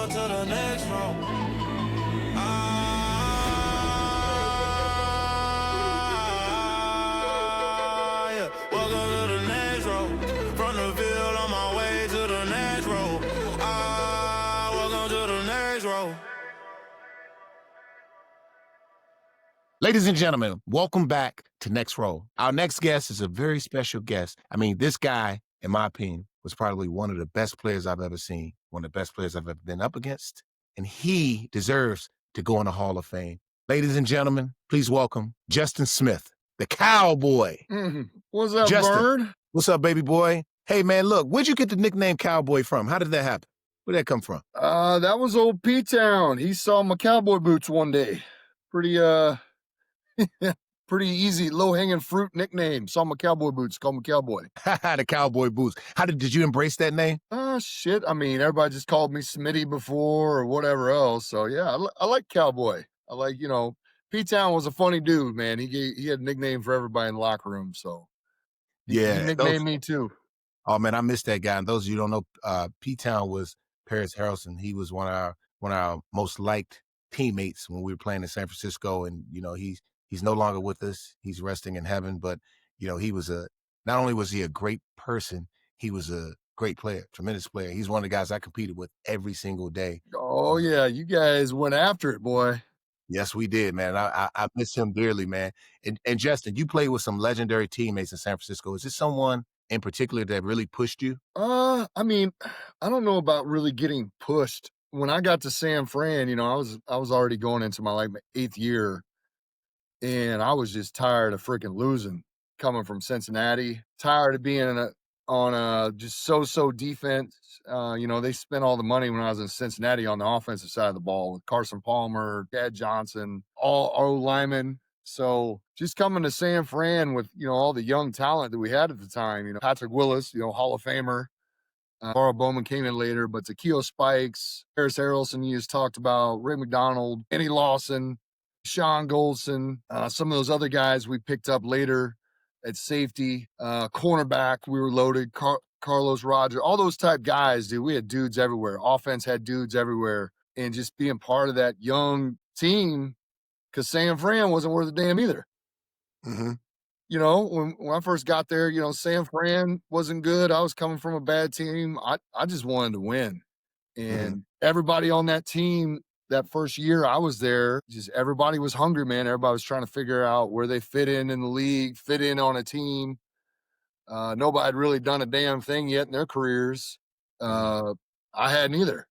Welcome to the next row. Yeah. Welcome to the next row. From the field on my way to the next row. Welcome to the next row. Ladies and gentlemen, welcome back to Next Row. Our next guest is a very special guest. I mean, this guy, in my opinion, was probably one of the best players I've ever seen, one of the best players I've ever been up against, and he deserves to go in the Hall of Fame. Ladies and gentlemen, please welcome Justin Smith, the Cowboy. What's up, Justin, Bird? what's up, baby boy? Hey, man, look, where'd you get the nickname Cowboy from? How did that happen? Where'd that come from? That was old P-Town. He saw my cowboy boots one day. Pretty easy, low-hanging fruit nickname. Saw my cowboy boots, called me Cowboy. The Cowboy boots. Did you embrace that name? Shit. I mean, everybody just called me Smitty before or whatever else. So yeah, I like Cowboy. I like, P-Town was a funny dude, man. He had a nickname for everybody in the locker room. So he nicknamed me too. Oh man, I missed that guy. And those of you who don't know, P-Town was Paris Harrelson. He was one of our most liked teammates when we were playing in San Francisco. And he's no longer with us. He's resting in heaven. But he was not only was he a great person, he was a great player, tremendous player. He's one of the guys I competed with every single day. Oh yeah, you guys went after it, boy. Yes, we did, man. I miss him dearly, man. And Justin, you played with some legendary teammates in San Francisco. Is this someone in particular that really pushed you? I mean, I don't know about really getting pushed. When I got to San Fran, I was already going into my my 8th year, and I was just tired of freaking losing. Coming from Cincinnati, tired of being on a just so defense. They spent all the money when I was in Cincinnati on the offensive side of the ball with Carson Palmer, Dad Johnson, all our linemen. So just coming to San Fran with, all the young talent that we had at the time, Patrick Willis, Hall of Famer. Carl Bowman came in later, but Takeo Spikes, Paris Harrelson, you just talked about, Ray McDonald, Kenny Lawson, Sean Goldson, some of those other guys we picked up later at safety, cornerback, we were loaded, Carlos Roger, all those type guys, dude. We had dudes everywhere. Offense had dudes everywhere. And just being part of that young team, because San Fran wasn't worth a damn either. Mm-hmm. When I first got there, San Fran wasn't good. I was coming from a bad team. I just wanted to win. And everybody on that team, that first year I was there, just everybody was hungry, man. Everybody was trying to figure out where they fit in the league, fit in on a team. Nobody had really done a damn thing yet in their careers. I hadn't either.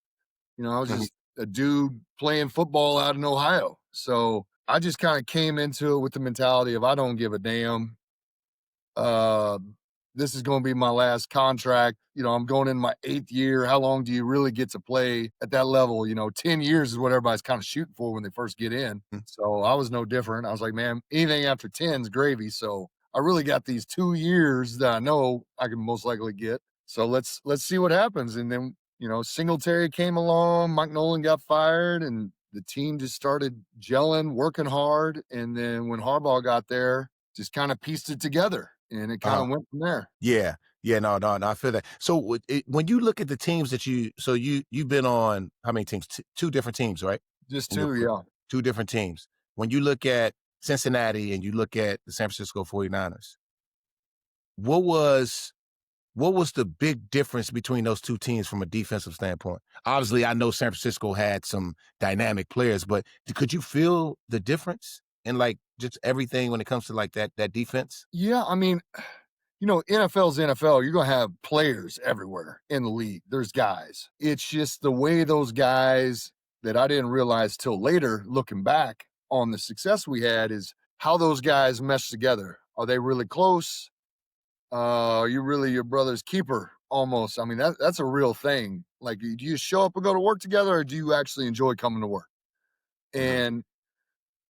I was just a dude playing football out in Ohio. So I just kind of came into it with the mentality of I don't give a damn. This is going to be my last contract. I'm going in my 8th year. How long do you really get to play at that level? 10 years is what everybody's kind of shooting for when they first get in. So I was no different. I was like, man, anything after 10 is gravy. So I really got these 2 years that I know I can most likely get. So let's see what happens. And then, Singletary came along, Mike Nolan got fired, and the team just started gelling, working hard. And then when Harbaugh got there, just kind of pieced it together. And it kind of went from there. Yeah. No, I feel that. So when you look at the teams that you've been on, how many teams? Two different teams, right? Just two, yeah. Two different teams. When you look at Cincinnati and you look at the San Francisco 49ers, what was the big difference between those two teams from a defensive standpoint? Obviously, I know San Francisco had some dynamic players, but could you feel the difference in just everything when it comes to that defense? Yeah, I mean, NFL's NFL. You're going to have players everywhere in the league. There's guys. It's just the way those guys that I didn't realize till later, looking back on the success we had, is how those guys mesh together. Are they really close? Are you really your brother's keeper almost? I mean, that's a real thing. Like, do you show up and go to work together, or do you actually enjoy coming to work? And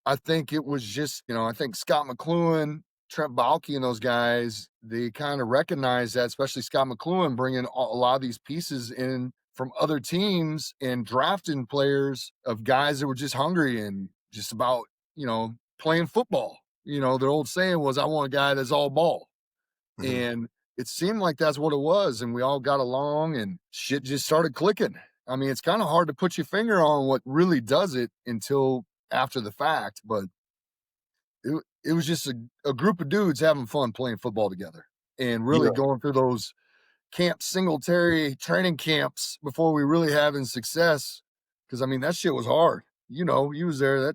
I think it was just, I think Scott McCloughan, Trent Baalke and those guys, they kind of recognized that, especially Scott McCloughan bringing a lot of these pieces in from other teams and drafting players of guys that were just hungry and just about, playing football. Their old saying was, I want a guy that's all ball. And it seemed like that's what it was. And we all got along and shit just started clicking. I mean, it's kind of hard to put your finger on what really does it until after the fact, but it was just a group of dudes having fun playing football together and really Yeah, going through those Camp Singletary training camps before we really having success. Cause I mean, that shit was hard. You know, you was there.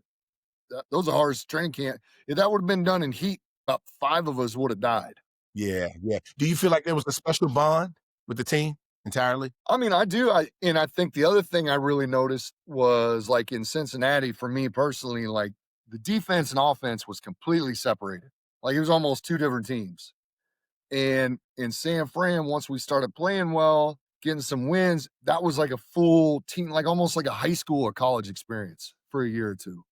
Those are hard training camp. If that would have been done in heat, about 5 of us would have died. yeah, yeah. Do you feel like there was a special bond with the team entirely? I mean, I do. I think the other thing I really noticed was like in Cincinnati, for me personally, like the defense and offense was completely separated. Like it was almost 2 different teams. And in San Fran, once we started playing well, getting some wins, that was like a full team, like almost like a high school or college experience for a year or 2.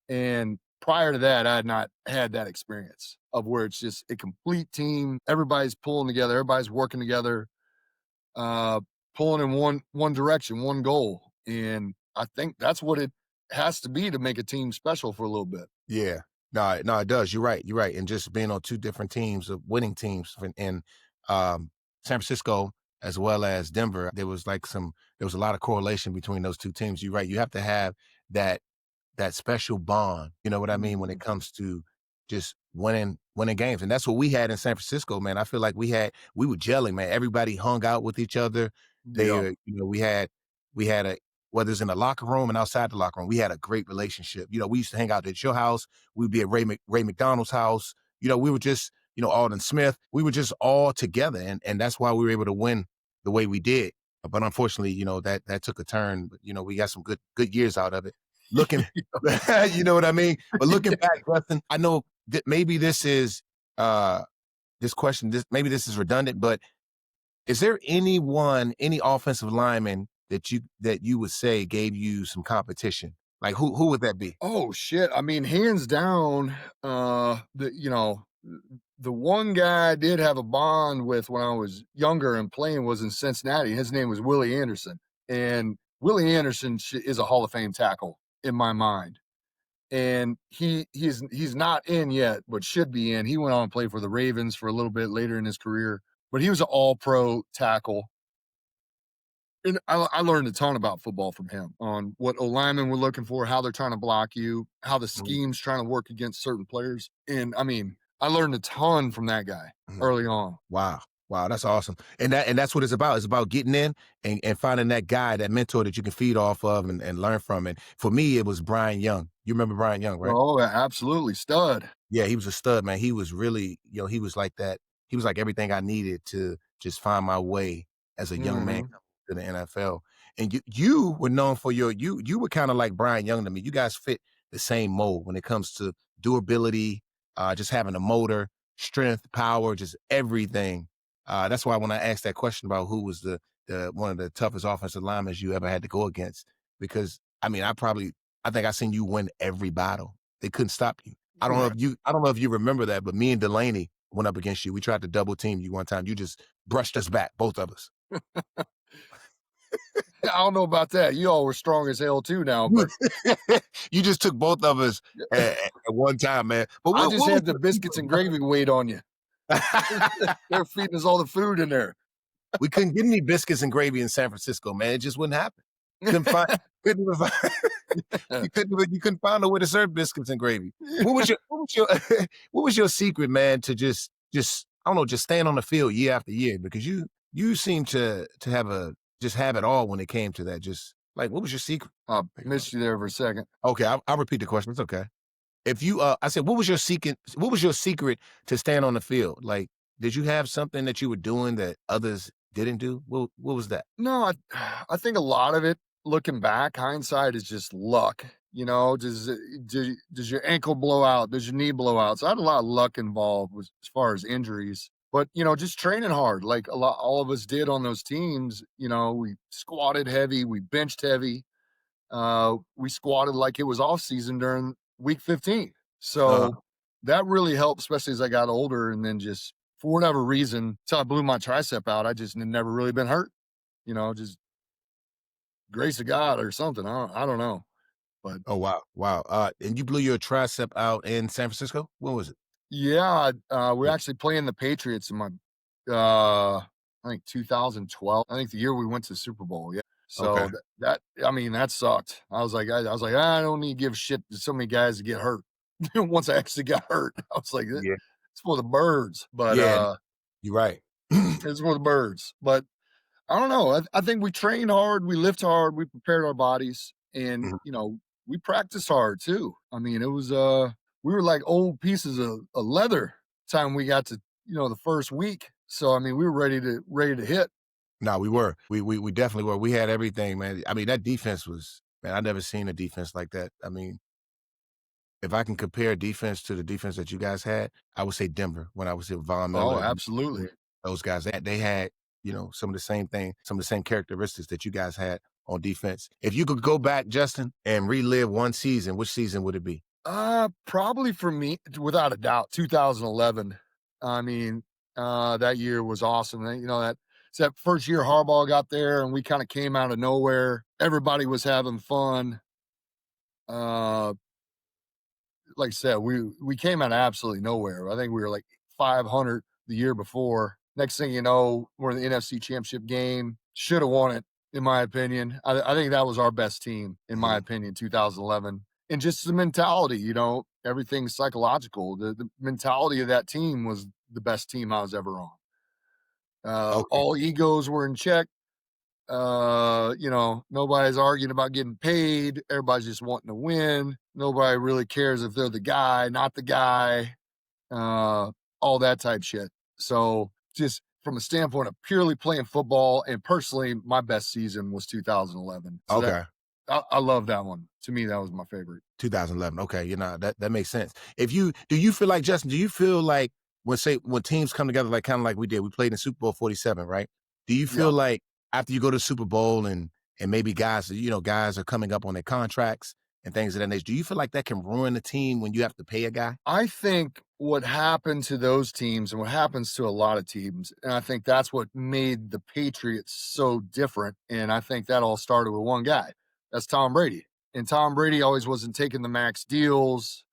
And prior to that, I had not had that experience of where it's just a complete team. Everybody's pulling together, everybody's working together, uh, pulling in one direction, one goal. And I think that's what it has to be to make a team special for a little bit. Yeah. No, no, it does. You're right. You're right. And just being on 2 different teams of winning teams in San Francisco as well as Denver, there was a lot of correlation between those 2 teams. You're right. You have to have that that special bond, you know what I mean, when it Mhm. comes to just winning games. And that's what we had in San Francisco, man. I feel like we were gelling, man. Everybody hung out with each other. Yeah. We had a whether it's in the locker room and outside the locker room, we had a great relationship. You know, we used to hang out at your house. We'd be at Ray McDonald's house. You know, we were just, Alden Smith. We were just all together. And that's why we were able to win the way we did. But unfortunately, that took a turn. But we got some good years out of it. Looking you know what I mean? But looking back, Justin, I know that maybe this is this question, maybe this is redundant, but is there any offensive lineman that you would say gave you some competition? Like who would that be? Oh shit. I mean, hands down, the one guy I did have a bond with when I was younger and playing was in Cincinnati. His name was Willie Anderson. And Willie Anderson is a Hall of Fame tackle in my mind. And he's not in yet, but should be in. He went on and played for the Ravens for a little bit later in his career, but he was an all-pro tackle. And I learned a ton about football from him on what O linemen were looking for, how they're trying to block you, how the scheme's trying to work against certain players. And I mean, I learned a ton from that guy Mhm. early on. Wow. Wow, that's awesome. And that's what it's about. It's about getting in and finding that guy, that mentor that you can feed off of and learn from. And for me, it was Brian Young. You remember Brian Young, right? Oh, absolutely. Stud. Yeah, he was a stud, man. He was really, he was like that. He was like everything I needed to just find my way as a young man Mhm. to the NFL. And you were known for you were kind of like Brian Young to me. You guys fit the same mold when it comes to durability, just having a motor, strength, power, just everything. That's why when I asked that question about who was the one of the toughest offensive linemen you ever had to go against, because I mean, I think I seen you win every battle. They couldn't stop you. Right. I don't know if you remember that, but me and Delaney went up against you. We tried to double team you one time. You just brushed us back, both of us. I don't know about that. You all were strong as hell too now, but You just took both of us at one time, man. But I what just was had the biscuits and gravy weight on you. They're feeding us all the food in there. we couldn't get any biscuits and gravy in San Francisco, man. It just wouldn't happen. Couldn't find couldn't even find you couldn't find a way to serve biscuits and gravy. What was your secret, man, to just I don't know, just stand on the field year after year? Because you seem to have it all when it came to that. Just like what was your secret? I missed you there for a second. Okay, I'll repeat the question. It's okay. If you I said what was your secret to stand on the field? Like, did you have something that you were doing that others didn't do? What was that? No, I think a lot of it, looking back, hindsight is just luck. You know, does your ankle blow out? Does your knee blow out? So I had a lot of luck involved as far as injuries. But just training hard, like all of us did on those teams. We squatted heavy, we benched heavy, we squatted like it was off season during week 15. Uh, So that really helped, especially as I got older. And then just for whatever reason, till I blew my tricep out, I just never really been hurt. Just grace of God or something. I don't know. But oh wow, wow. And you blew your tricep out in San Francisco? When was it? yeah, we're Yeah. actually playing the Patriots in I think 2012. I think the year we went to the Super Bowl. Yeah. So Okay. I mean, that sucked. I was like, I don't need to give shit to so many guys to get hurt. Once I actually got hurt, I was like, Yeah. it's for the birds. But Yeah. You're right. it's for the birds. But I don't know. I think we trained hard, we lift hard, we prepared our bodies, and Mhm. we practiced hard too. I mean, it was we were like old pieces of leather time we got to, the first week. So I mean, we were ready to hit. No, we were. We definitely were. We had everything, man. I mean, that defense was, man, I never seen a defense like that. I mean, if I can compare defense to the defense that you guys had, I would say Denver when I was with Von Oh, Miller and absolutely. those guys. They had, some of the same thing, some of the same characteristics that you guys had on defense. If you could go back, Justin, and relive one season, which season would it be? Probably for me, without a doubt, 2011. I mean, that year was awesome. It's that first year Harbaugh got there and we kind of came out of nowhere. Everybody was having fun. Uh, like I said, we came out of absolutely nowhere. I think we were like 500 the year before. Next thing you know, we're in the NFC Championship game. Should have won it, in my opinion. I think that was our best team, in my Mhm. opinion, 2011. And just the mentality, everything's psychological. The mentality of that team was the best team I was ever on. Okay. All egos were in check. Nobody's arguing about getting paid. Everybody's just wanting to win. Nobody really cares if they're the guy, not the guy, uh, all that type shit. So just from a standpoint of purely playing football and personally, my best season was 2011. So Okay. I love that one. To me, that was my favorite. 2011. Okay, that makes sense. Do you feel like, Justin? Do you feel like when teams come together, like kind of like we did, we played in Super Bowl 47, right? Do you Yeah. feel like after you go to Super Bowl and maybe guys are coming up on their contracts and things of that nature, do you feel like that can ruin the team when you have to pay a guy? I think what happened to those teams and what happens to a lot of teams, and I think that's what made the Patriots so different. And I think that all started with one guy. That's Tom Brady. And Tom Brady always wasn't taking the max deals.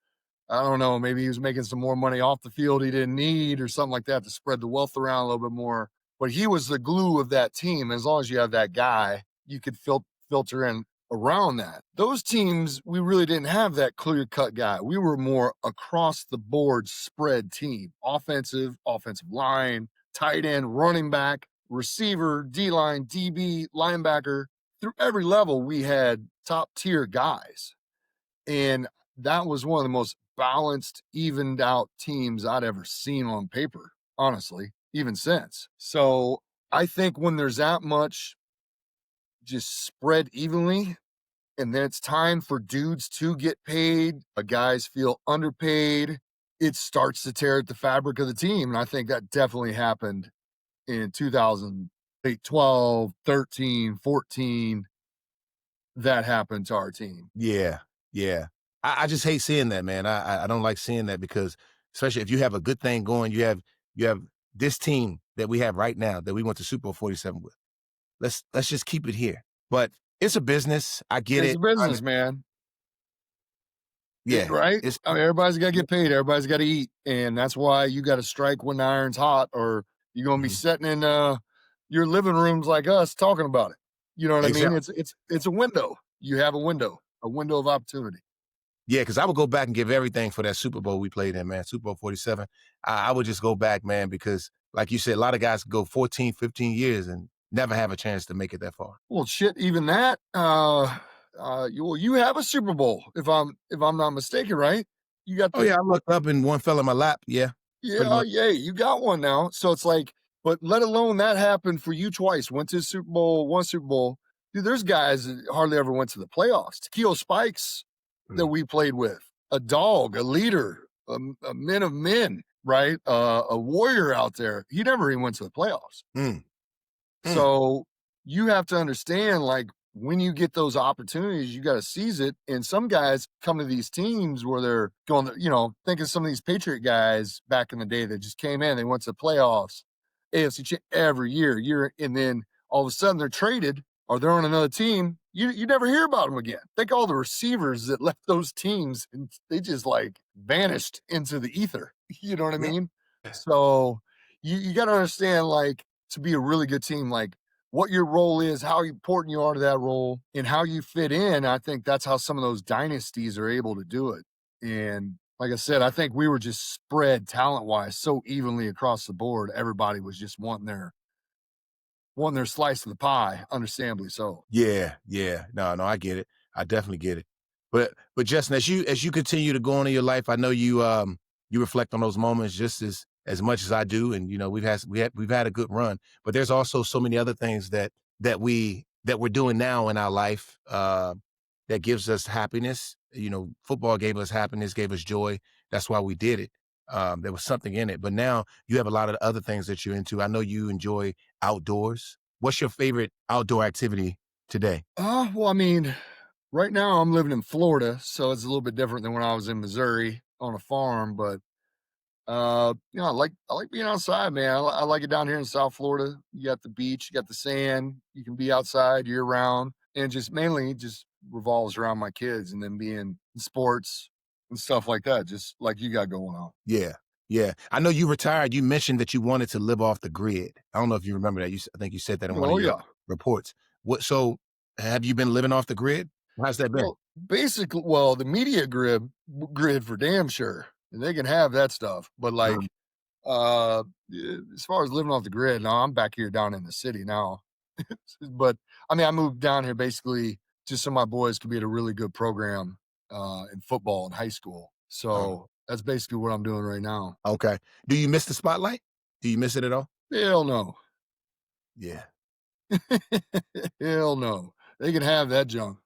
I don't know, maybe he was making some more money off the field he didn't need or something like that to spread the wealth around a little bit more. But he was the glue of that team. As long as you have that guy, you could filter in around that. Those teams, we really didn't have that clear cut guy. We were more across the board spread team, offensive line, tight end, running back, receiver, D line, DB, linebacker. Through every level, we had top tier guys. And that was one of the most balanced, evened out teams I'd ever seen on paper, honestly, even since. So I think when there's that much just spread evenly, and then it's time for dudes to get paid, guys feel underpaid, it starts to tear at the fabric of the team. And I think that definitely happened in 2008, 12, 13, 14. That happened to our team. Yeah, yeah. I just hate seeing that, man. I don't like seeing that because especially if you have a good thing going, you have this team that we have right now that we went to Super Bowl 47 with. Let's just keep it here. But it's a business. I get It's a it. business, man. Yeah, Right? it's I mean, everybody's gotta get paid, everybody's gotta eat, and that's why you gotta strike when the iron's hot, or you're gonna be mhm, sitting in, your living rooms like us talking about it. You know what I mean? exactly. It's a window. You have a window of opportunity. Yeah, because I would go back and give everything for that Super Bowl we played in, man. Super Bowl 47. I would just go back, man, because like you said, a lot of guys could go 14, 15 years and never have a chance to make it that far. Well, shit, even that, you have a Super Bowl, if I'm not mistaken, right? You got Oh the yeah, I looked up and one fell in my lap. Yeah, pretty Yeah, much. yay, you got one now. So it's like, but let alone that happened for you twice. Went to the Super Bowl, one Super Bowl. Dude, there's guys that hardly ever went to the playoffs. Tequila Spikes that Mm, we played with, a dog, a leader, a men of men, right? A warrior out there. He never even went to the playoffs. mm, mm. So you have to understand, like, when you get those opportunities, you got to seize it. And some guys come to these teams where they're going, think of some of these Patriot guys back in the day that just came in, they went to the playoffs, every year, and then all of a sudden they're traded or they're on another team. You never hear about them again. Think all the receivers that left those teams and they just like vanished into the ether. You know what I Yeah. mean? So you got to understand, like, to be a really good team, like, what your role is, how important you are to that role, and how you fit in. I think that's how some of those dynasties are able to do it. And like I said, I think we were just spread talent wise so evenly across the board. Everybody was just wanting their slice of the pie, understandably so. Yeah, yeah. No, no, I get it. I definitely get it. But Justin, as you continue to go on in your life, I know you reflect on those moments just as much as I do. And you know, we've had a good run. But there's also so many other things that we're doing now in our life that gives us happiness. You know, football gave us happiness, gave us joy. That's why we did it. There was something in it. But now you have a lot of other things that you're into. I know you enjoy outdoors. What's your favorite outdoor activity today? Well, I mean, right now I'm living in Florida, so it's a little bit different than when I was in Missouri on a farm. But I like being outside, man. I like it down here in South Florida. You got the beach, you got the sand. You can be outside year round, and just mainly just revolves around my kids and then being in sports and stuff like that. Just like you got going on. Yeah. Yeah. I know you retired. You mentioned that you wanted to live off the grid. I don't know if you remember that. I think you said that in one of Oh your yeah. reports. So have you been living off the grid? How's that been? Well, basically, well, the media grid for damn sure, and they can have that stuff. But Um, like, as far as living off the grid, no, I'm back here down in the city now. But I mean, I moved down here basically just so my boys could be at a really good program in football in high school. uh, So that's basically what I'm doing right now. okay. Do you miss the spotlight? Do you miss it at all? Hell no. Yeah. Hell no. They can have that junk.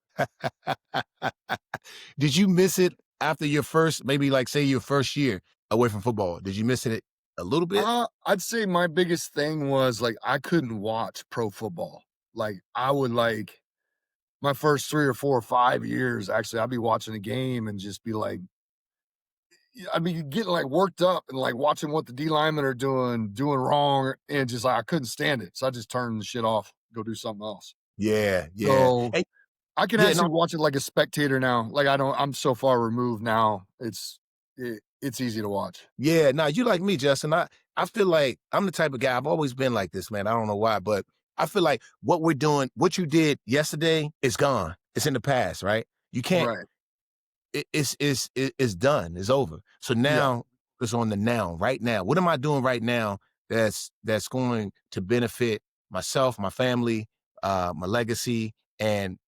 Did you miss it after your first, maybe like say your first year away from football? Did you miss it a little bit? I'd say my biggest thing was like I couldn't watch pro football. Like I would like my first 3 or 4 or 5 years, actually, I'd be watching a game and just be like, I'd be getting like worked up and like watching what the D linemen are doing wrong, and just like I couldn't stand it. So I just turned the shit off, go do something else. Yeah, yeah. So And I can yeah, actually no, watch it like a spectator now. Like I'm so far removed now. It's easy to watch. yeah, no, you like me, Justin. I feel like I'm the type of guy. I've always been like this, man. I don't know why, but I feel like what we're doing, what you did yesterday is gone. It's in the past, right? You can't. Right. It's done. It's over. So Yeah. now it's on the now, right now. What am I doing right now that's going to benefit myself, my family, my legacy, and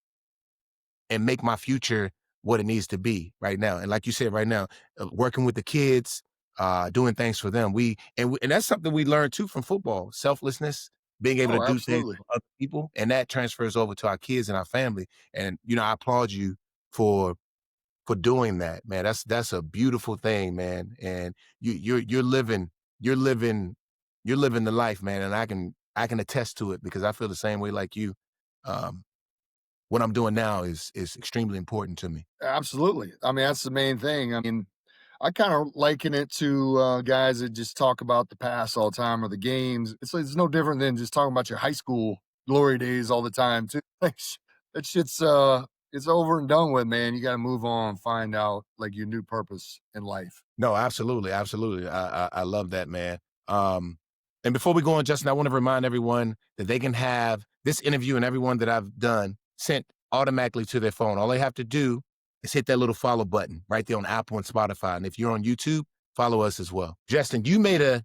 make my future what it needs to be right now. And like you said, right now, working with the kids, doing things for them. And that's something we learned too from football: selflessness, being able to Oh, do things absolutely. for other people, and that transfers over to our kids and our family. And you know, I applaud you for doing that, man. That's a beautiful thing, man. And you're living you're living you're living the life, man. And I can attest to it because I feel the same way like you. Um, what I'm doing now is extremely important to me. Absolutely. I mean, that's the main thing. I mean, I kind of liken it to guys that just talk about the past all the time or the games. It's no different than just talking about your high school glory days all the time too. Like, that shit's it's over and done with, man. You got to move on, find out like your new purpose in life. No, absolutely, absolutely. I love that, man. Um, and before we go on, Justin, I want to remind everyone that they can have this interview and everyone that I've done sent automatically to their phone. All they have to do is hit that little follow button right there on Apple and Spotify. And if you're on YouTube, follow us as well. Justin, you made a.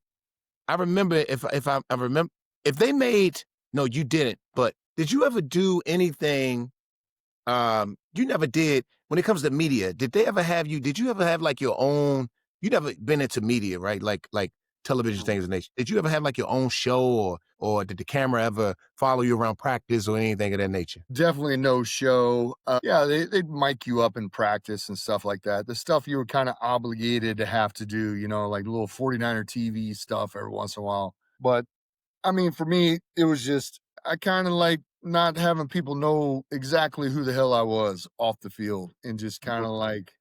I remember I remember if they made. No, you didn't. But did you ever do anything you never did when it comes to media, did they ever have you did you ever have like your own you never been into media, right? Like television things of nature. Did you ever have like your own show or did the camera ever follow you around practice or anything of that nature? Definitely no show. Yeah, they'd mic you up in practice and stuff like that. The stuff you were kind of obligated to have to do, like little 49er TV stuff every once in a while. But I mean, for me, it was just, I kind of like not having people know exactly who the hell I was off the field and just kind of like,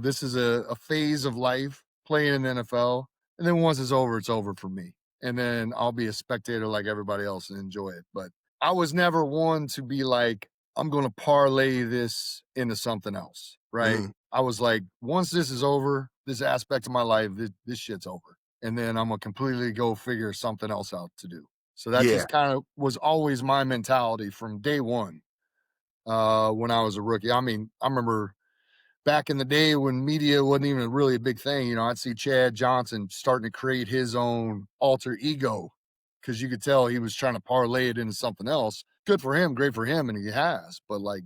this is a phase of life playing in the NFL. And then once it's over for me. And then I'll be a spectator like everybody else and enjoy it. But I was never one to be like, I'm going to parlay this into something else. Right. Mhm. I was like, once this is over, this aspect of my life, this shit's over. And then I'm going to completely go figure something else out to do. So that Yeah, just kind of was always my mentality from day one when I was a rookie. I mean, I remember back in the day when media wasn't even really a big thing, I'd see Chad Johnson starting to create his own alter ego because you could tell he was trying to parlay it into something else. Good for him, great for him, and he has. But like,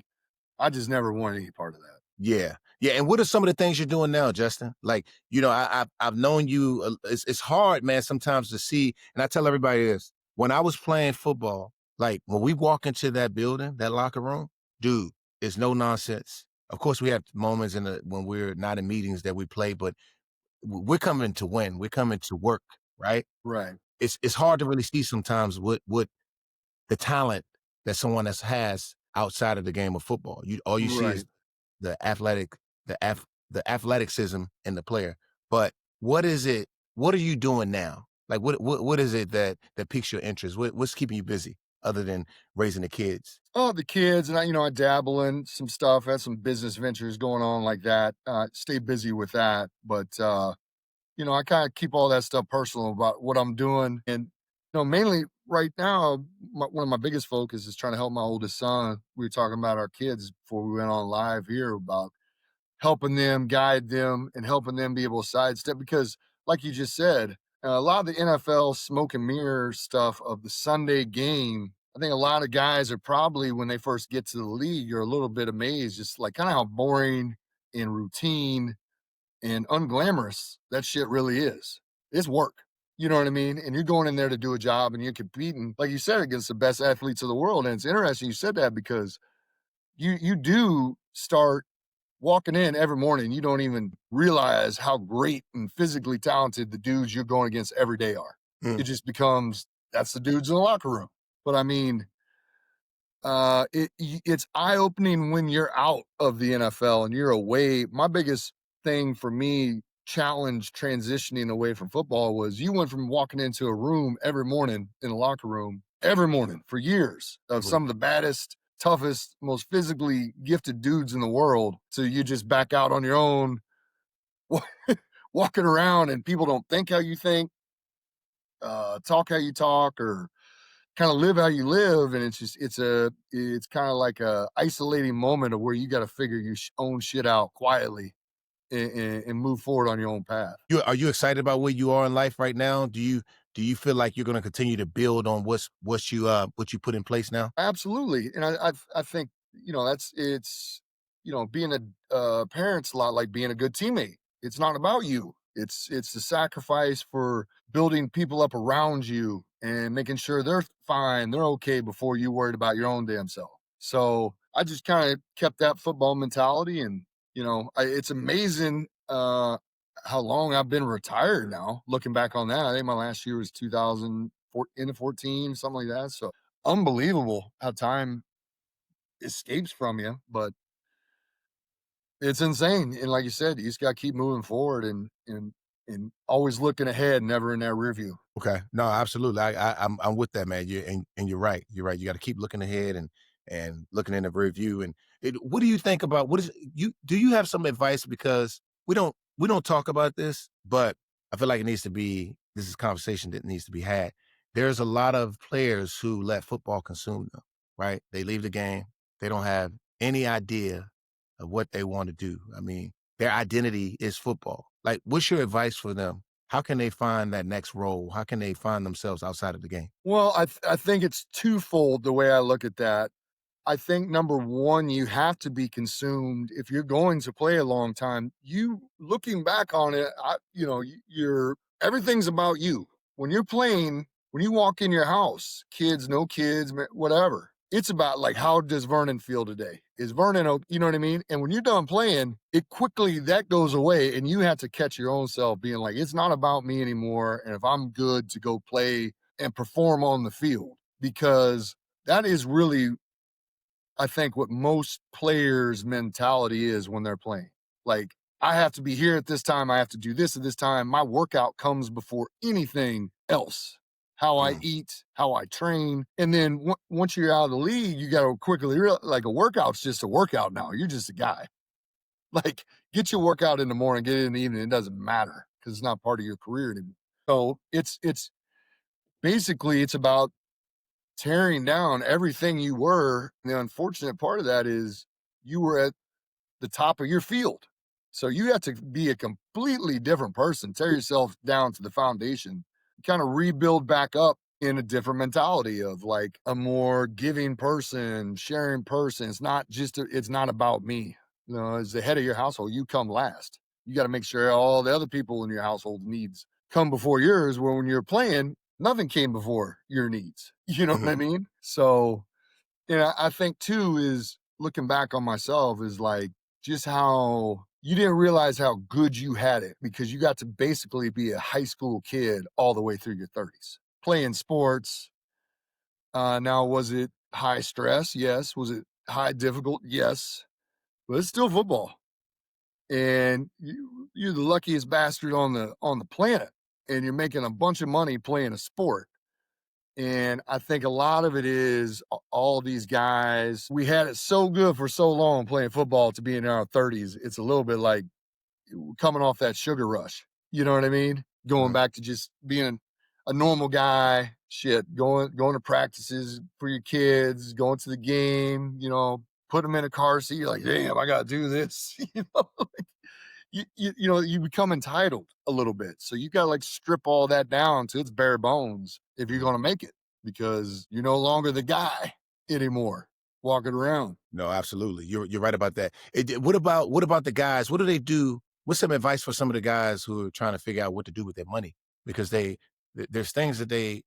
I just never wanted any part of that. yeah, yeah. And what are some of the things you're doing now, Justin? Like, I've known you. It's hard, man, sometimes to see. And I tell everybody this: when I was playing football, like when we walk into that building, that locker room, dude, it's no nonsense. Of course, we have moments when we're not in meetings that we play, but we're coming to win. We're coming to work, right? Right, It's hard to really see sometimes what the talent that someone else has outside of the game of football. All you see is right. the athletic, the athleticism in the player. But what is it? What are you doing now? Like what is it that piques your interest? What's keeping you busy other than raising the kids? Oh, the kids and I dabble in some stuff. Had some business ventures going on like that. Stay busy with that, but I kind of keep all that stuff personal about what I'm doing. And, mainly right now, one of my biggest focus is trying to help my oldest son. We were talking about our kids before we went on live here about helping them, guide them, and helping them be able to sidestep. Because, like you just said, a lot of the NFL smoke and mirror stuff of the Sunday game. I think a lot of guys are probably, when they first get to the league, you're a little bit amazed, just like kind of how boring and routine and unglamorous that shit really is. It's work. You know what I mean? And you're going in there to do a job and you're competing, like you said, against the best athletes of the world. And it's interesting you said that because you do start walking in every morning. You don't even realize how great and physically talented the dudes you're going against every day are. It Mm, just becomes that's the dudes in the locker room. But I mean, it's eye-opening when you're out of the NFL and you're away. My biggest thing for me, challenge transitioning away from football was you went from walking into a room every morning in a locker room every morning for years of right. some of the baddest, toughest, most physically gifted dudes in the world. So you just back out on your own, walking around and people don't think how you think, talk how you talk, or kind of live how you live, and it's kind of like a isolating moment of where you got to figure your own shit out quietly and move forward on your own path. Are you excited about where you are in life right now? Do you feel like you're going to continue to build on what you put in place now? Absolutely, and I think that's it's being a parent's a lot like being a good teammate. It's not about you. It's the sacrifice for building people up around you and making sure they're fine, they're okay before you worried about your own damn self. So I just kind of kept that football mentality, and it's amazing how long I've been retired now. Looking back on that, I think my last year was 2004 into 14, something like that. So unbelievable how time escapes from you, but it's insane. And like you said, you just got to keep moving forward and always looking ahead, never in that rear view. Okay. No, absolutely. I'm with that, man. And you're right. You're right. You got to keep looking ahead and looking in the rear view. And what do you think about what is you? Do you have some advice? Because we don't talk about this, but I feel like it needs to be. This is a conversation that needs to be had. There's a lot of players who let football consume them. Right? They leave the game. They don't have any idea of what they want to do. I mean, their identity is football. Like, what's your advice for them? How can they find that next role? How can they find themselves outside of the game? Well, I think it's twofold the way I look at that. I think number one, you have to be consumed if you're going to play a long time. You looking back on it, you're everything's about you. When you're playing, when you walk in your house, kids, no kids, whatever. It's about like how does Vernon feel today? Is Vernon, you know what I mean? And when you're done playing, it quickly that goes away, and you have to catch your own self being like, it's not about me anymore. And if I'm good to go play and perform on the field, because that is really I think what most players' mentality is when they're playing. Like, I have to be here at this time. I have to do this at this time. My workout comes before anything else. How I Mm, eat, how I train. And then once you're out of the league, you got to quickly realize like a workout's just a workout now. You're just a guy. Like, get your workout in the morning, get it in the evening. It doesn't matter because it's not part of your career anymore. So it's basically it's about tearing down everything you were. The unfortunate part of that is you were at the top of your field. So you have to be a completely different person, tear yourself down to the foundation, kind of rebuild back up in a different mentality of like a more giving person, sharing person. It's not just, it's not about me. You know, as the head of your household, you come last. You got to make sure all the other people in your household needs come before yours. Where when you're playing, nothing came before your needs. You know what I mean? So, I think too is looking back on myself is like just how you didn't realize how good you had it because you got to basically be a high school kid all the way through your 30s playing sports. Now, was it high stress? Yes. Was it high difficult? Yes. But it's still football, and you're the luckiest bastard on the planet, and you're making a bunch of money playing a sport. And I think a lot of it is all these guys, we had it so good for so long playing football to be in our 30s. It's a little bit like coming off that sugar rush. You know what I mean? Going back to just being a normal guy, shit, going to practices for your kids, going to the game, put them in a car seat. You're like, damn, I got to do this. You become entitled a little bit. So you got to like strip all that down to its bare bones if you're going to make it, because you're no longer the guy anymore walking around. No, absolutely. You're right about that. What about the guys? What do they do? What's some advice for some of the guys who are trying to figure out what to do with their money? Because there's things that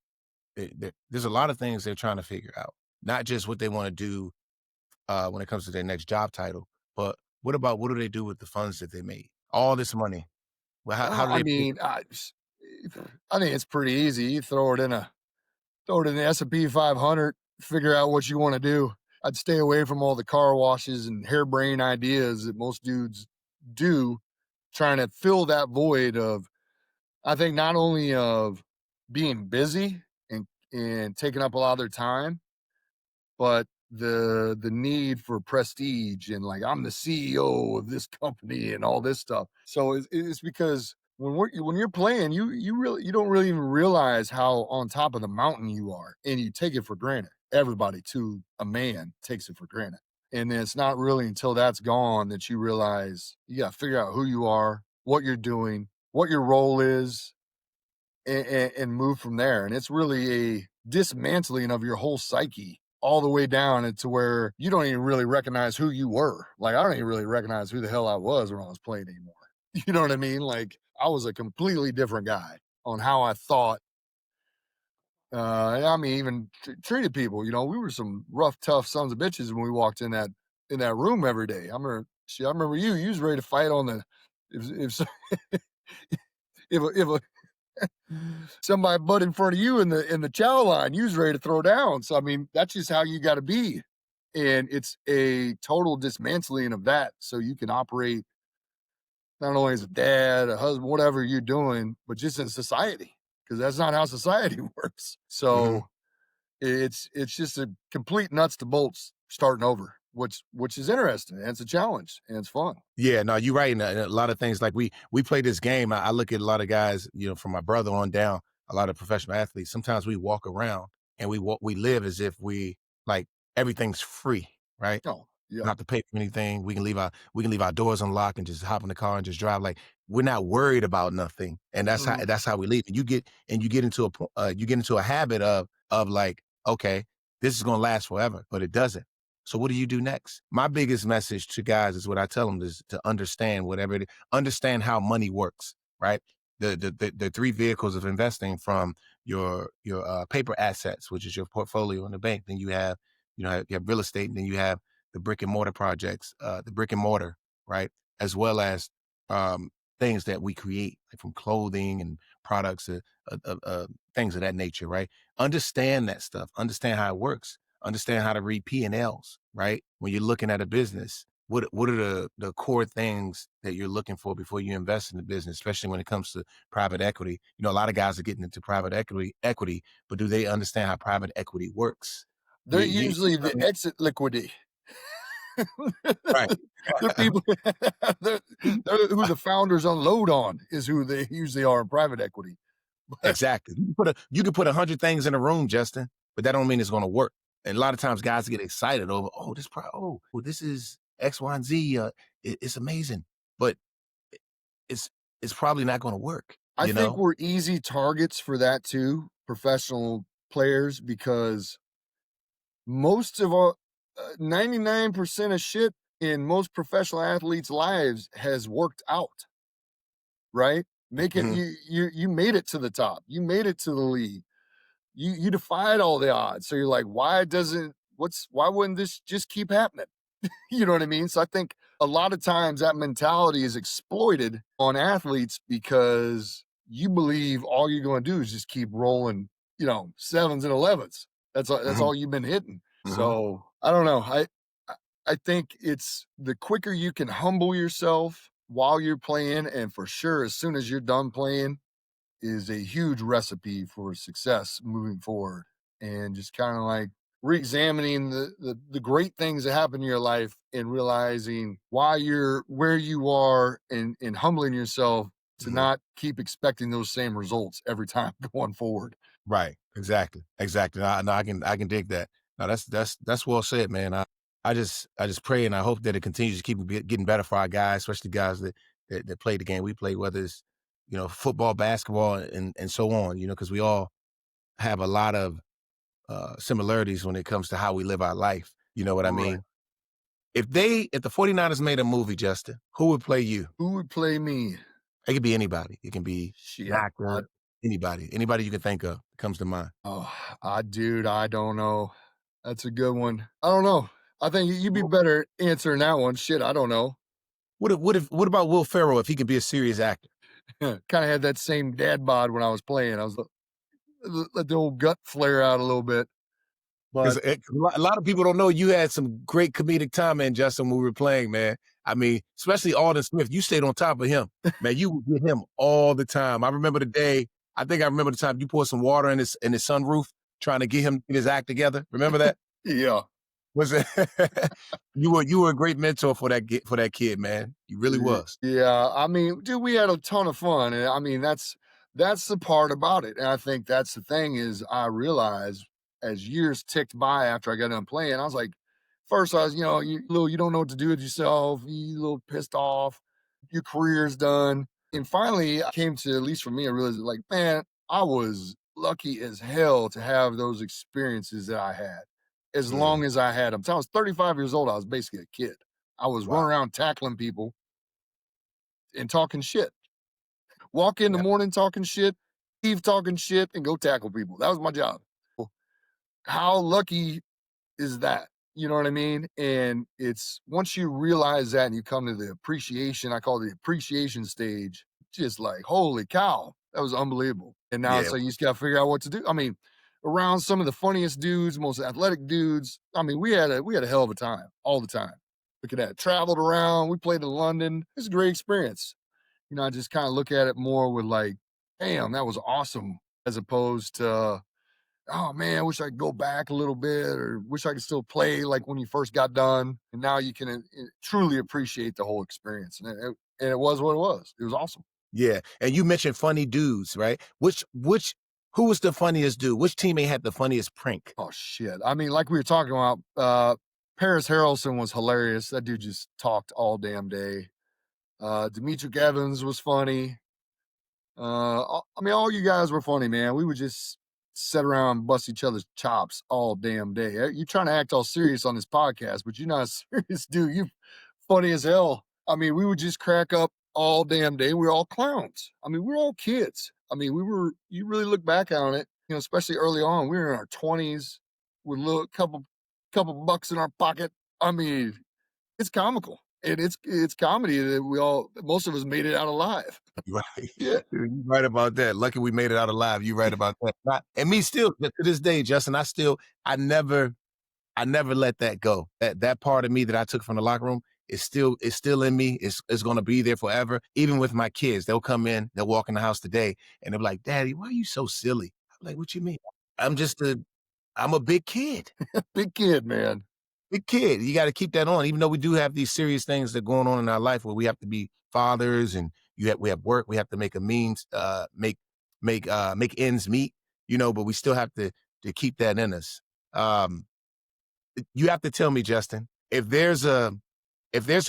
there's a lot of things they're trying to figure out. Not just what they want to do when it comes to their next job title, but what do they do with the funds that they made? All this money. Well, how do I they? mean, I think it's pretty easy. You throw it in the S&P 500, figure out what you want to do. I'd stay away from all the car washes and harebrained ideas that most dudes do, trying to fill that void of, I think, not only of being busy and taking up a lot of their time, but the need for prestige and like I'm the CEO of this company and all this stuff. So it's because when you're playing, you don't really even realize how on top of the mountain you are, and you take it for granted. Everybody, to a man, takes it for granted, and then it's not really until that's gone that you realize you got to figure out who you are, what you're doing, what your role is, and move from there. And it's really a dismantling of your whole psyche all the way down into where you don't even really recognize who you were. Like, I don't even really recognize who the hell I was when I was playing anymore. You know what I mean? Like, I was a completely different guy on how I thought. I mean, even treated people. We were some rough, tough sons of bitches when we walked in that room every day. I remember you was ready to fight on the if somebody butt in front of you in the chow line, you was ready to throw down. So I mean, that's just how you got to be, and it's a total dismantling of that, so you can operate not only as a dad, a husband, whatever you're doing, but just in society, because that's not how society works. So it's just a complete nuts to bolts starting over, which is interesting, and it's a challenge, and it's fun. Yeah, no, you're right. And a lot of things, like we play this game. I look at a lot of guys, from my brother on down, a lot of professional athletes. Sometimes we walk around and we live as if like everything's free, right? Oh, yeah. Not to pay for anything. We can leave our doors unlocked and just hop in the car and just drive. Like, we're not worried about nothing, and that's how we leave. And you get into a habit of like, okay, this is gonna last forever, but it doesn't. So what do you do next? My biggest message to guys is what I tell them is to understand understand how money works, right? The three vehicles of investing, from your paper assets, which is your portfolio in the bank. Then you have real estate, and then you have the brick and mortar projects, the brick and mortar, right? As well as things that we create, like from clothing and products, things of that nature, right? Understand that stuff. Understand how it works. Understand how to read P&Ls, right? When you're looking at a business, what are the core things that you're looking for before you invest in the business, especially when it comes to private equity? A lot of guys are getting into private equity, but do they understand how private equity works? They're usually the exit liquidity. Right. They're people they're who the founders unload on is who they usually are in private equity. Exactly. You can put 100 things in a room, Justin, but that don't mean it's going to work. And a lot of times guys get excited over, oh, this is X, Y, and Z. It's amazing, but it's it's probably not going to work. I You think know? we're easy targets for that too, professional players, because most of our 99% of shit in most professional athletes' lives has worked out, right? Make it Mhm. you made it to the top. You made it to the league. You defied all the odds. So you're like, why wouldn't this just keep happening? You know what I mean? So I think a lot of times that mentality is exploited on athletes because you believe all you're going to do is just keep rolling, sevens and 11s. That's Mhm. all you've been hitting. Mhm. So I don't know. I think it's the quicker you can humble yourself while you're playing, and for sure, as soon as you're done playing, is a huge recipe for success moving forward. And just kind of like re-examining the great things that happen in your life and realizing why you're where you are, and humbling yourself to Mhm. not keep expecting those same results every time going forward. Right. Exactly. Exactly. No, I can dig that. No, that's well said, man. I just pray and I hope that it continues to keep getting better for our guys, especially guys that play the game we play, whether it's football, basketball, and so on. Because we all have a lot of similarities when it comes to how we live our life. You know what I Right. mean? If the 49ers made a movie, Justin, who would play you? Who would play me? It could be anybody. It can be an Shit. actor, anybody you can think of comes to mind. Dude, I don't know. That's a good one. I don't know. I think you'd be better answering that one. Shit, I don't know. What about Will Ferrell if he could be a serious actor? Kind of had that same dad bod when I was playing. I was let the old gut flare out a little bit. Because But a lot of people don't know you had some great comedic timing, Justin, when we were playing, man. I mean, especially Alden Smith. You stayed on top of him, man. You would get him all the time. I remember the day. I think I remember the time you poured some water in his sunroof, trying to get him to get his act together. Remember that? yeah, Was it? You were a great mentor for that kid, man. You really was. yeah. I mean, dude, we had a ton of fun, and I mean that's the part about it. And I think that's the thing is I realized as years ticked by after I got done playing, I was like, first I was, you don't know what to do with yourself, you a little pissed off, your career's done. And finally I came to, at least for me, I realized like, man, I was lucky as hell to have those experiences that I had. As long Mm, as I had them. Till I was 35 years old, I was basically a kid. I was wow. running around tackling people and talking shit. Walk in the Yeah. morning talking shit, leave talking shit, and go tackle people. That was my job. How lucky is that? You know what I mean? And it's once you realize that and you come to the appreciation, I call it the appreciation stage, just like, holy cow, that was unbelievable. And now Yeah. it's like you just got to figure out what to do. I mean, around some of the funniest dudes, most athletic dudes. I mean, we had a hell of a time all the time. Look at that. Traveled around. We played in London. It's a great experience. I just kind of look at it more with like, damn, that was awesome, as opposed to, oh man, I wish I could go back a little bit, or wish I could still play like when you first got done. And now you can truly appreciate the whole experience. And it was what it was. It was awesome. Yeah. And you mentioned funny dudes, right? Who was the funniest dude? Which teammate had the funniest prank? Oh shit. I mean, like we were talking about, Paris Harrelson was hilarious. That dude just talked all damn day. Demetric Evans was funny. I mean, all you guys were funny, man. We would just sit around and bust each other's chops all damn day. You're trying to act all serious on this podcast, but you're not serious, dude. You funny as hell. I mean, we would just crack up all damn day. We were all clowns. I mean, we were all kids. I mean, you really look back on it, especially early on, we were in our 20s with a little couple bucks in our pocket. I mean, it's comical. And it's comedy that most of us made it out alive. Right. Yeah. You're right about that. Lucky we made it out alive. You're right about that. And me still to this day, Justin, I never let that go. That part of me that I took from the locker room is still in me. It's gonna be there forever. Even with my kids, they'll come in, they'll walk in the house today, and they're like, "Daddy, why are you so silly?" I'm like, "What you mean? I'm just a I'm a big kid." Big kid, man. Big kid. You got to keep that on, even though we do have these serious things that are going on in our life where we have to be fathers and we have work. We have to make a means, make ends meet, but we still have to to keep that in us. You have to tell me, Justin, if there's a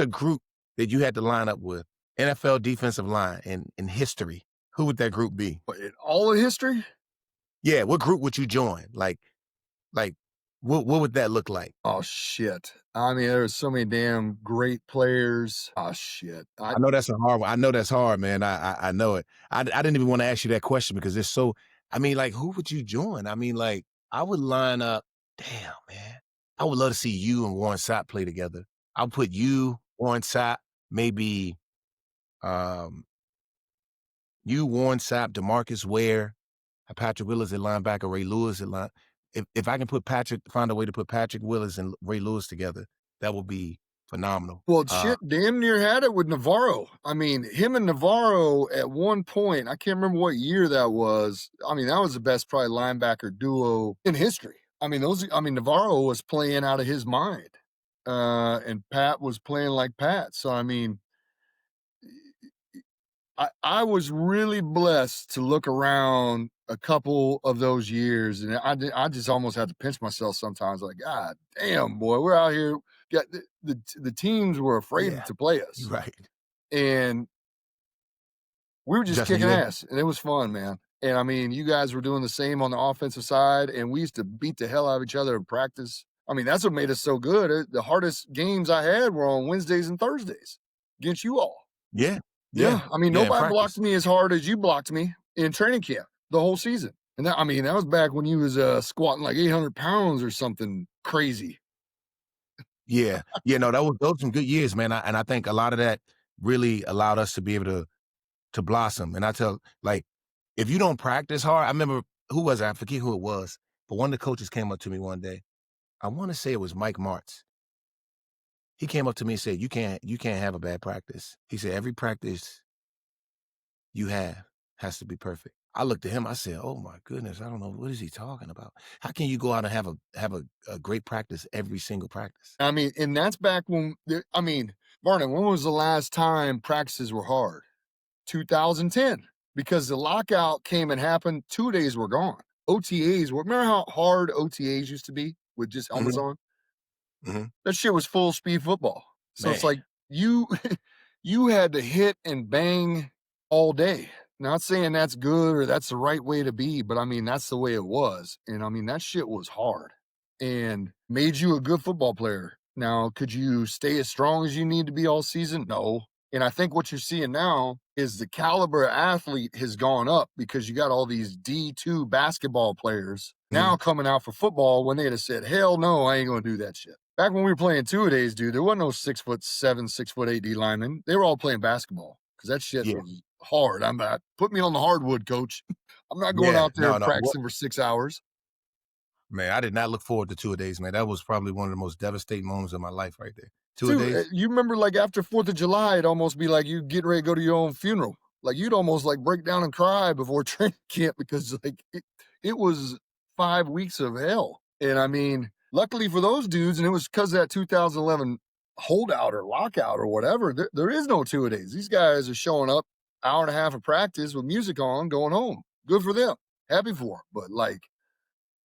group that you had to line up with, NFL defensive line in history, who would that group be? In all of history? Yeah, what group would you join? Like what would that look like? Oh shit. I mean, there's so many damn great players. Oh shit. I know that's a hard one. I know that's hard, man. I know it. I didn't even want to ask you that question because there's so. I mean, like, who would you join? I mean, like, I would line up. Damn, man. I would love to see you and Warren Sapp play together. I'll put you, Warren Sapp, maybe, you, Warren Sapp, DeMarcus Ware, Patrick Willis at linebacker, Ray Lewis at line. If I can find a way to put Patrick Willis and Ray Lewis together, that would be phenomenal. Well, shit, damn near had it with Navarro. I mean, him and Navarro at one point, I can't remember what year that was. I mean, that was the best probably linebacker duo in history. I mean, Navarro was playing out of his mind. And Pat was playing like Pat. So, I mean, I was really blessed to look around a couple of those years, and I just almost had to pinch myself sometimes. Like, God damn, boy, we're out here. Got the teams were afraid to play us, Right. and we were just Justin, kicking ass, and it was fun, man. And I mean, you guys were doing the same on the offensive side, and we used to beat the hell out of each other in practice. I mean, that's what made us so good. The hardest games I had were on Wednesdays and Thursdays against you all. Yeah. Yeah. I mean, nobody blocked me as hard as you blocked me in training camp the whole season. And that was back when you was squatting like 800 pounds or something crazy. Yeah. Yeah. No, those were some good years, man. And I think a lot of that really allowed us to be able to blossom. And I tell, like, if you don't practice hard, I remember, who was it? I forget who it was, but one of the coaches came up to me one day. I want to say it was Mike Martz. He came up to me and said, you can't have a bad practice. He said, every practice you have has to be perfect. I looked at him, I said, oh my goodness, I don't know, what is he talking about? How can you go out and have a great practice every single practice? I mean, and that's back when, Vernon, when was the last time practices were hard? 2010, because the lockout came and happened, 2 days were gone. OTAs, remember how hard OTAs used to be with just helmets on? Mm-hmm. That shit was full speed football. So Man. it's like you had to hit and bang all day. Not saying that's good or that's the right way to be, but I mean, that's the way it was. And I mean, that shit was hard and made you a good football player. Now, could you stay as strong as you need to be all season? No. And I think what you're seeing now is the caliber of athlete has gone up because you got all these D2 basketball players now coming out for football when they'd have said, hell no, I ain't going to do that shit. Back when we were playing two-a-days, dude, there wasn't no 6'7", 6'8" D linemen. They were all playing basketball because that shit was hard. I'm not, put me on the hardwood, coach. I'm not going out there practicing for 6 hours. Man, I did not look forward to two-a-days, man. That was probably one of the most devastating moments of my life right there. Two-a-days. You remember, like, after 4th of July, it'd almost be like you getting ready to go to your own funeral. Like, you'd almost, like, break down and cry before training camp because, like, it was 5 weeks of hell. And, I mean, luckily for those dudes, and it was because of that 2011 holdout or lockout or whatever, there is no two-a-days. These guys are showing up, hour and a half of practice with music on, going home. Good for them. Happy for them. But, like,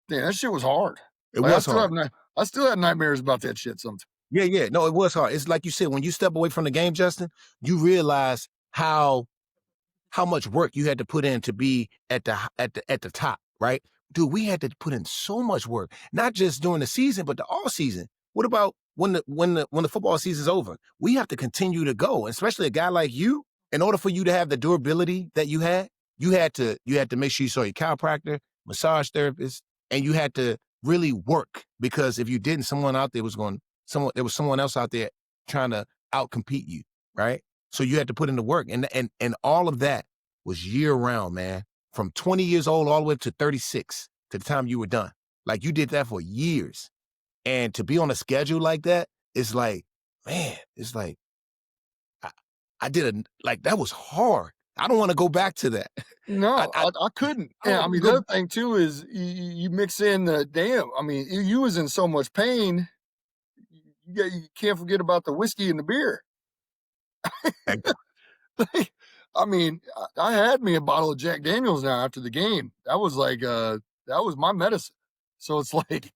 damn, that shit was hard. It was hard. I still have nightmares about that shit sometimes. Yeah. No, it was hard. It's like you said, when you step away from the game, Justin, you realize how much work you had to put in to be at the top, right? Dude, we had to put in so much work, not just during the season, but the off season. What about when the football season's over? We have to continue to go, especially a guy like you. In order for you to have the durability that you had to make sure you saw your chiropractor, massage therapist, and you had to really work, because if you didn't, there was someone else out there trying to outcompete you, right? So you had to put in the work, and all of that was year round, man. From 20 years old all the way up to 36 to the time you were done. Like, you did that for years, and to be on a schedule like that, it's like, man, it's like that was hard. I don't want to go back to that. No, I couldn't. Yeah, I mean, the other thing too is you mix in the damn. I mean, you was in so much pain. You can't forget about the whiskey and the beer. I mean, I had me a bottle of Jack Daniels now after the game. That was like, that was my medicine. So it's like,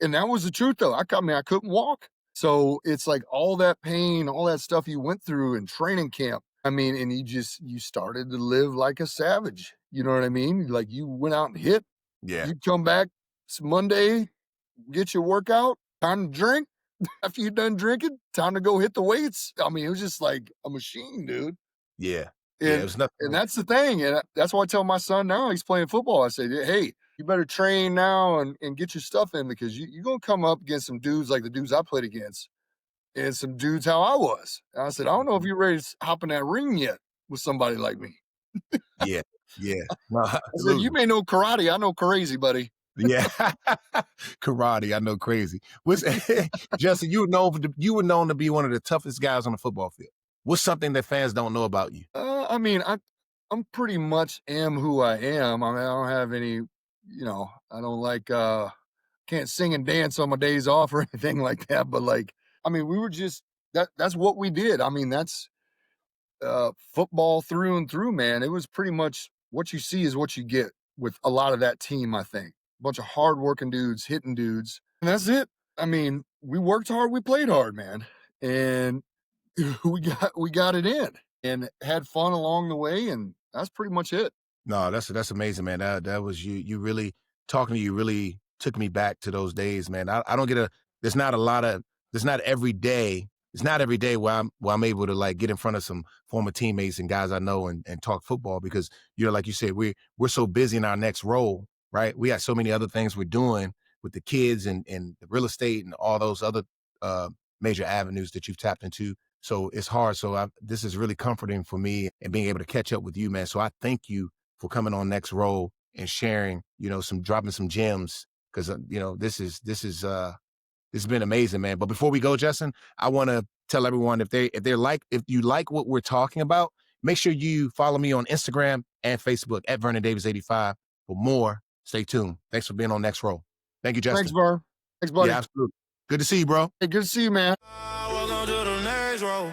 and that was the truth though. I mean, I couldn't walk. So it's like all that pain, all that stuff you went through in training camp. I mean, and you started to live like a savage. You know what I mean? Like you went out and hit. Yeah. You'd come back Monday, get your workout, time to drink. After you're done drinking, time to go hit the weights. I mean, it was just like a machine, dude. Yeah. Yeah. It And was nothing. and that's the thing. And that's why I tell my son now he's playing football. I say, hey, you better train now and get your stuff in because you're gonna come up against some dudes like the dudes I played against and some dudes how I was. And I said, I don't know if you're ready to hop in that ring yet with somebody like me. Yeah. Yeah. No, I said, you absolutely. may know karate. I know crazy, buddy. Yeah. Karate. I know crazy. What's Justin, you were known to be one of the toughest guys on the football field. What's something that fans don't know about you? I mean, I'm pretty much am who I am. I mean, I don't have any, I don't like can't sing and dance on my days off or anything like that. But like, I mean, we were just that's what we did. I mean, that's football through and through, man. It was pretty much what you see is what you get with a lot of that team, I think. A bunch of hardworking dudes, hitting dudes. And that's it. I mean, we worked hard, we played hard, man. And we got it in and had fun along the way, and that's pretty much it. No, that's amazing, man. That was you really talking to you really took me back to those days, man. I don't get there's not a lot of there's not every day. It's not every day where I'm able to like get in front of some former teammates and guys I know and talk football because like you said, we're so busy in our next role, right? We got so many other things we're doing with the kids and the real estate and all those other major avenues that you've tapped into. So it's hard. So this is really comforting for me and being able to catch up with you, man. So I thank you for coming on Next Row and sharing, dropping some gems because this has been amazing, man. But before we go, Justin, I want to tell everyone if you like what we're talking about, make sure you follow me on Instagram and Facebook at Vernon Davis 85 for more. Stay tuned. Thanks for being on Next Row. Thank you, Justin. Thanks, Vern. Thanks, buddy. Yeah, absolutely. Good to see you, bro. Hey, good to see you, man. Welcome to the next row.